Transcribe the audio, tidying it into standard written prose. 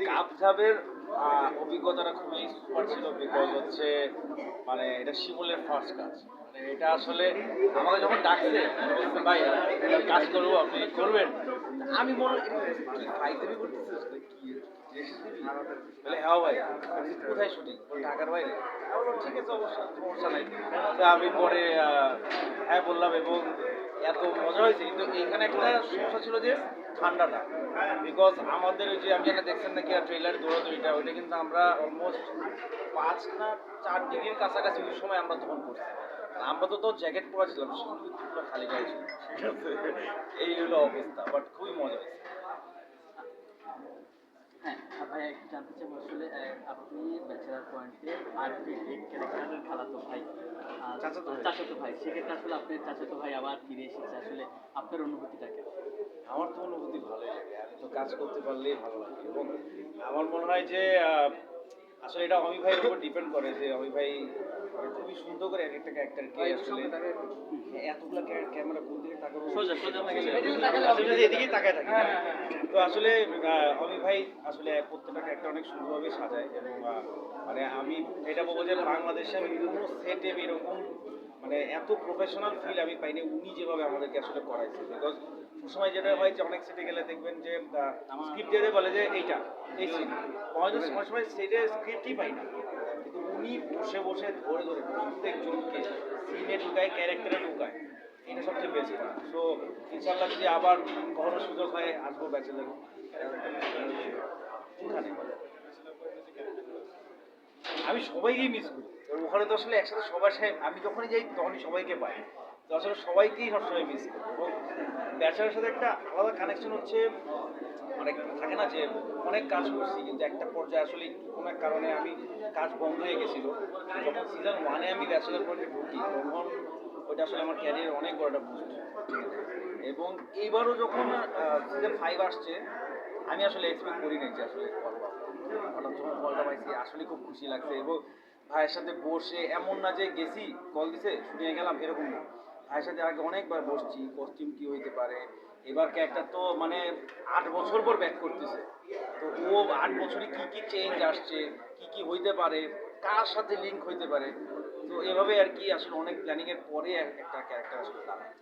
কাপঝাপের অভিজ্ঞতাটা খুবই সুপার ছিল, বিকজ হচ্ছে মানে এটা শিমুলের ফার্স্ট কাজ। মানে এটা আসলে আমাকে যখন ডাকছে বলছে ভাই একটা কাজ করবো আপনি করবেন, আমি মনে কি ফাইজলামি করতেছিস কি বলে হ্যাঁ ভাই কোথায় শুটিং ঢাকার বাইরে, আমি বললাম ঠিক আছে অবশ্যই সমস্যা নাই। তো আমি পরে হ্যাঁ বললাম এবং এত মজা হয়েছে। কিন্তু এখানে একটা সমস্যা ছিল যে ঠান্ডাটা, বিকজ আমাদের ওই যে আমি যেটা দেখছেন নাকি ট্রেলার দৌড়াদৌড়িটা ওইটা কিন্তু আমরা অলমোস্ট 5 না 4 ডিগ্রির কাছাকাছি ওই সময় আমরা তখন করছি। আর আমরা তো জ্যাকেট পরা ছিলাম, সেগুলো কিন্তু পুরো খালি গায়ে ছিল, ঠিক আছে। এই হলো অবস্থা, বাট খুবই মজা হয়েছে। হ্যাঁ, ভাই একটু জানতে চাই আসলে আপনি ব্যাচেলার পয়েন্টে আরবি লিড ক্যারেক্টারের খালাতো ভাই, চাচাতো ভাই, সেক্ষেত্রে আসলে আপনার চাচাতো ভাই আবার ফিরে এসেছে, আসলে আপনার অনুভূতিটা কেমন? আমার তো অনুভূতি ভালোই লাগে, আমি তো কাজ করতে পারলেই ভালো লাগে এবং আমার মনে হয় যে আসলে এটা অমি ভাইয়ের উপর ডিপেন্ড করে যে অমি ভাই খুবই সুন্দর করে এক একটা ক্যারেক্টারকে আসলে এতগুলো ক্যামেরা কোন দিকে তাকাবো, সোজা সোজা আসলে এদিকেই তাকায় থাকে। তো আসলে অমি ভাই আসলে প্রত্যেকটা ক্যারেক্টার অনেক সুন্দরভাবে সাজায় এবং মানে আমি এটা বলবো যে বাংলাদেশে আমি কোনো সেটে এরকম মানে এত প্রফেশনাল ফিল আমি পাইনি উনি যেভাবে আমাদেরকে আসলে করাইছে। বিকজ সময় যেটা হয় যে অনেক সেটে গেলে দেখবেন যে স্ক্রিপ্ট দিয়ে বলে যে এইটা এই সিন, হয়তো সময় সময় সেটে স্ক্রিপ্টই পাই না, কিন্তু উনি বসে বসে ধরে ধরে প্রত্যেকজনকে সিনে ঢুকায় ক্যারেক্টারে ঢুকায়, এটা সবচেয়ে বেস্ট। সো ইনশাল্লাহ যদি আবার কখনো সুযোগ হয় আসবো ব্যাচেলার। ওখানে আমি সবাইকেই মিস করি, ওখানে তো আসলে একসাথে সবার সাথে আমি যখনই যাই তখনই সবাইকে পাই, তো আসলে সবাইকেই সবসময় মিস করি। এবং ব্যাচেলারের সাথে একটা আলাদা কানেকশন হচ্ছে অনেক থাকে না যে অনেক কাজ করছি কিন্তু একটা পর্যায়ে আসলে একটু কোনো এক কারণে আমি কাজ বন্ধ হয়ে গেছিল। যখন সিজন 1-এ আমি ব্যাচেলার পয়েন্টে ঢুকি তখন ওইটা আসলে আমার ক্যারিয়ার অনেক বড় একটা বুস্ট। এবং এইবারও যখন সিজন 5 আসছে আমি আসলে এক্সপেক্ট করি নাই যে আসলে কল পাবো। হঠাৎ যখন কলটা পাইছি আসলে খুব খুশি লাগছে এবং ভাইয়ের সাথে বসে এমন না যে গেছি কল দিছে শুনিয়ে গেলাম এরকম না, ভাইয়ের সাথে আগে অনেকবার বসছি কস্টিউম কি হইতে পারে, এবার ক্যারেক্টার তো মানে 8 বছর পর ব্যাক করতেছে, তো ও 8 বছরে কি কি চেঞ্জ আসছে, কি কি হইতে পারে, কার সাথে লিঙ্ক হইতে পারে, তো এভাবে আর কি আসলে অনেক প্ল্যানিং এর পরে একটা ক্যারেক্টার আসলে দাঁড়ায়।